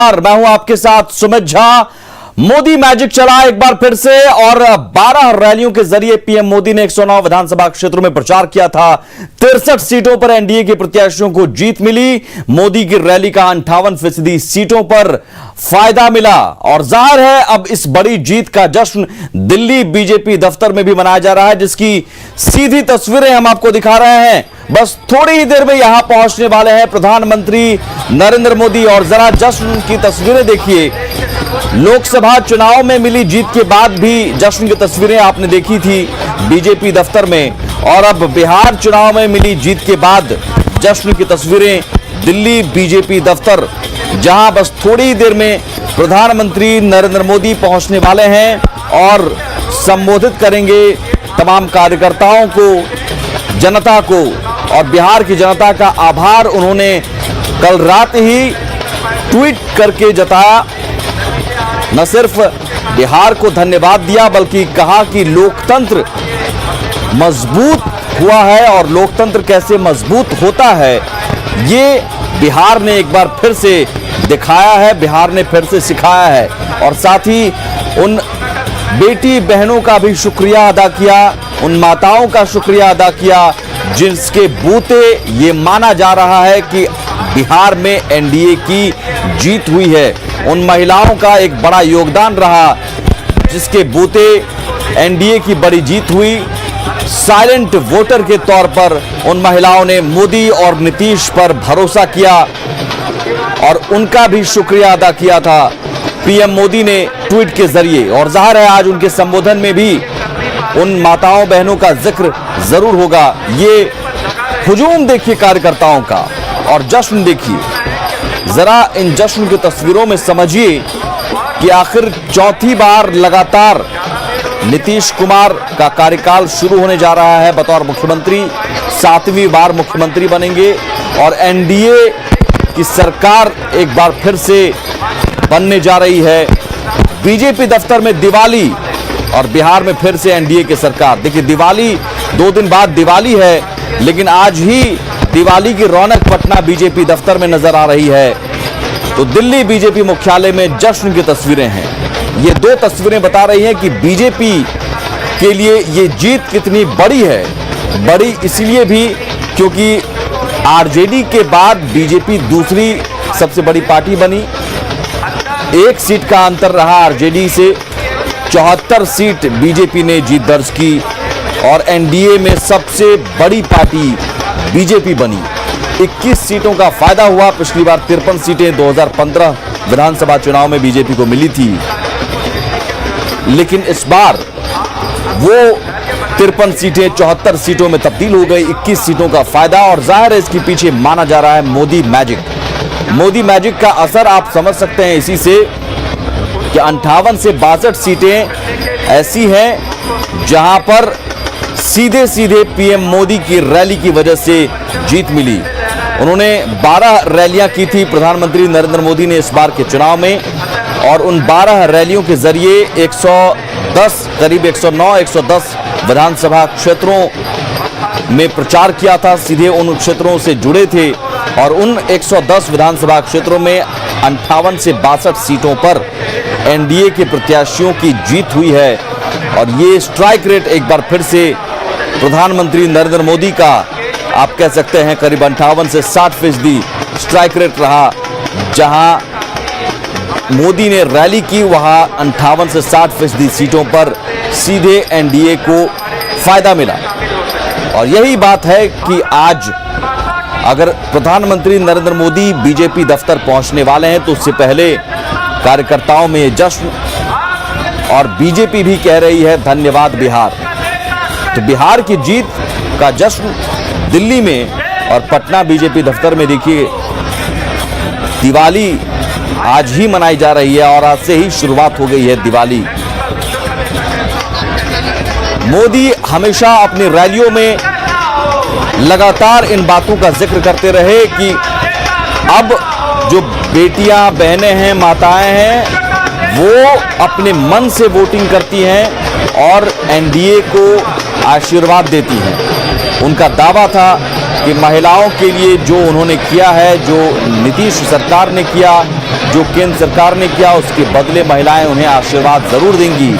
मैं हूं आपके साथ सुमित झा। मोदी मैजिक चला एक बार फिर से और 12 रैलियों के जरिए पीएम मोदी ने 109 विधानसभा क्षेत्रों में प्रचार किया था। 63 सीटों पर एनडीए के प्रत्याशियों को जीत मिली। मोदी की रैली का 58% सीटों पर फायदा मिला और जाहिर है अब इस बड़ी जीत का जश्न दिल्ली बीजेपी दफ्तर में भी मनाया जा रहा है, जिसकी सीधी तस्वीरें हम आपको दिखा रहे हैं। बस थोड़ी ही देर में यहां पहुंचने वाले हैं प्रधानमंत्री नरेंद्र मोदी और जरा जश्न की तस्वीरें देखिए। लोकसभा चुनाव में मिली जीत के बाद भी जश्न की तस्वीरें आपने देखी थी बीजेपी दफ्तर में, और अब बिहार चुनाव में मिली जीत के बाद जश्न की तस्वीरें दिल्ली बीजेपी दफ्तर, जहां बस थोड़ी ही देर में प्रधानमंत्री नरेंद्र मोदी पहुंचने वाले हैं और संबोधित करेंगे तमाम कार्यकर्ताओं को, जनता को। और बिहार की जनता का आभार उन्होंने कल रात ही ट्वीट करके जताया। न सिर्फ बिहार को धन्यवाद दिया बल्कि कहा कि लोकतंत्र मजबूत हुआ है और लोकतंत्र कैसे मजबूत होता है ये बिहार ने एक बार फिर से दिखाया है, बिहार ने फिर से सिखाया है। और साथ ही उन बेटी बहनों का भी शुक्रिया अदा किया, उन माताओं का शुक्रिया अदा किया जिसके बूते ये माना जा रहा है कि बिहार में एनडीए की जीत हुई है। उन महिलाओं का एक बड़ा योगदान रहा जिसके बूते एनडीए की बड़ी जीत हुई। साइलेंट वोटर के तौर पर उन महिलाओं ने मोदी और नीतीश पर भरोसा किया और उनका भी शुक्रिया अदा किया था पीएम मोदी ने ट्वीट के जरिए। और जाहिर है आज उनके संबोधन में भी उन माताओं बहनों का जिक्र जरूर होगा। ये हुजूम देखिए कार्यकर्ताओं का और जश्न देखिए, जरा इन जश्न की तस्वीरों में समझिए कि आखिर चौथी बार लगातार नीतीश कुमार का कार्यकाल शुरू होने जा रहा है बतौर मुख्यमंत्री, 7वीं बार मुख्यमंत्री बनेंगे और एनडीए की सरकार एक बार फिर से बनने जा रही है। बीजेपी दफ्तर में दिवाली और बिहार में फिर से एनडीए की सरकार। देखिए दिवाली 2 दिन बाद दिवाली है, लेकिन आज ही दिवाली की रौनक पटना बीजेपी दफ्तर में नजर आ रही है। तो दिल्ली बीजेपी मुख्यालय में जश्न की तस्वीरें हैं। ये 2 तस्वीरें बता रही हैं कि बीजेपी के लिए ये जीत कितनी बड़ी है। बड़ी इसलिए भी क्योंकि आरजेडी के बाद बीजेपी दूसरी सबसे बड़ी पार्टी बनी। 1 सीट का अंतर रहा आरजेडी से। 74 सीट बीजेपी ने जीत दर्ज की और एनडीए में सबसे बड़ी पार्टी बीजेपी बनी। 21 सीटों का फायदा हुआ। पिछली बार 53 सीटें 2015 विधानसभा चुनाव में बीजेपी को मिली थी, लेकिन इस बार वो 53 सीटें 74 सीटों में तब्दील हो गई। 21 सीटों का फायदा और जाहिर है इसके पीछे माना जा रहा है मोदी मैजिक। मोदी मैजिक का असर आप समझ सकते हैं इसी से कि 58 से 62 सीटें ऐसी हैं जहां पर सीधे सीधे पीएम मोदी की रैली की वजह से जीत मिली। उन्होंने 12 रैलियां की थी प्रधानमंत्री नरेंद्र मोदी ने इस बार के चुनाव में, और उन 12 रैलियों के जरिए 110 करीब 109 110 विधानसभा क्षेत्रों में प्रचार किया था। सीधे उन क्षेत्रों से जुड़े थे और उन 110 विधानसभा क्षेत्रों में 58 से 62 सीटों पर एनडीए के प्रत्याशियों की जीत हुई है। और ये स्ट्राइक रेट एक बार फिर से प्रधानमंत्री नरेंद्र मोदी का आप कह सकते हैं करीब 58 से 60% स्ट्राइक रेट रहा। जहां मोदी ने रैली की वहां 58 से 60% सीटों पर सीधे एनडीए को फायदा मिला। और यही बात है कि आज अगर प्रधानमंत्री नरेंद्र मोदी बीजेपी दफ्तर पहुंचने वाले हैं तो उससे पहले कार्यकर्ताओं में यह जश्न, और बीजेपी भी कह रही है धन्यवाद बिहार। तो बिहार की जीत का जश्न दिल्ली में और पटना बीजेपी दफ्तर में देखिए दिवाली आज ही मनाई जा रही है और आज से ही शुरुआत हो गई है दिवाली। मोदी हमेशा अपनी रैलियों में लगातार इन बातों का जिक्र करते रहे कि अब जो बेटियां बहनें हैं माताएं हैं वो अपने मन से वोटिंग करती हैं और एनडीए को आशीर्वाद देती हैं। उनका दावा था कि महिलाओं के लिए जो उन्होंने किया है, जो नीतीश सरकार ने किया, जो केंद्र सरकार ने किया उसके बदले महिलाएं उन्हें आशीर्वाद जरूर देंगी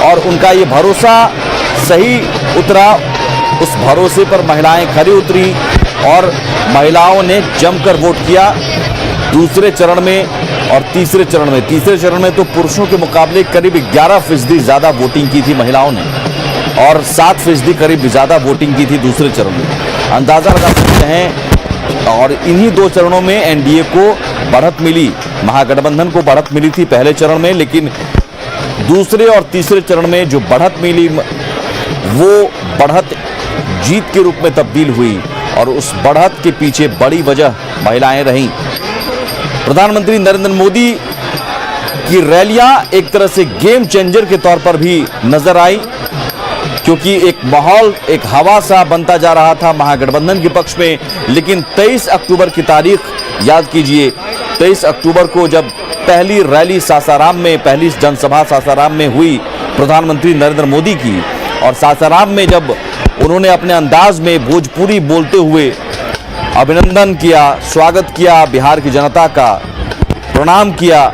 और उनका ये भरोसा सही उतरा। उस भरोसे पर महिलाएं खरी उतरी और महिलाओं ने जमकर वोट किया दूसरे चरण में और तीसरे चरण में। तीसरे चरण में तो पुरुषों के मुकाबले करीब 11% ज्यादा वोटिंग की थी महिलाओं ने और 7% करीब ज्यादा वोटिंग की थी दूसरे चरण में। अंदाजा लगा सकते हैं। और इन्हीं 2 चरणों में एनडीए को बढ़त मिली, महागठबंधन को बढ़त मिली थी पहले चरण में, लेकिन दूसरे और तीसरे चरण में जो बढ़त मिली वो बढ़त जीत के रूप में तब्दील हुई और उस बढ़त के पीछे बड़ी वजह महिलाएं रहीं। प्रधानमंत्री नरेंद्र मोदी की रैलियां एक तरह से गेम चेंजर के तौर पर भी नजर आई, क्योंकि एक माहौल, एक हवा सा बनता जा रहा था महागठबंधन के पक्ष में। लेकिन 23 अक्टूबर की तारीख याद कीजिए, 23 अक्टूबर को जब पहली रैली सासाराम में, पहली जनसभा सासाराम में हुई प्रधानमंत्री नरेंद्र मोदी की, और सासाराम में जब उन्होंने अपने अंदाज में भोजपुरी बोलते हुए अभिनंदन किया, स्वागत किया बिहार की जनता का, प्रणाम किया,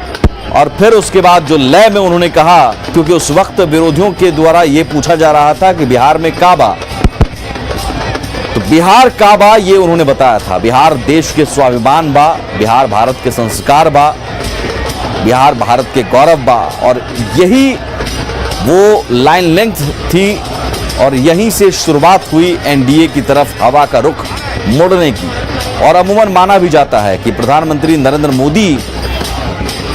और फिर उसके बाद जो लय में उन्होंने कहा, क्योंकि उस वक्त विरोधियों के द्वारा यह पूछा जा रहा था कि बिहार में काबा, तो बिहार काबा ये उन्होंने बताया था। बिहार देश के स्वाभिमान बा, बिहार भारत के संस्कार बा, बिहार भारत के गौरव बा, और यही वो लाइन लेंथ थी और यहीं से शुरुआत हुई एनडीए की तरफ हवा का रुख मोड़ने की। और अमूमन माना भी जाता है कि प्रधानमंत्री नरेंद्र मोदी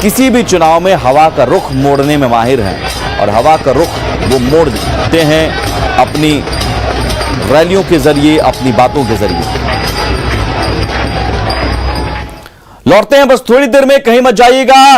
किसी भी चुनाव में हवा का रुख मोड़ने में माहिर हैं और हवा का रुख वो मोड़ देते हैं अपनी रैलियों के जरिए, अपनी बातों के जरिए। लौटते हैं बस थोड़ी देर में, कहीं मत जाइएगा।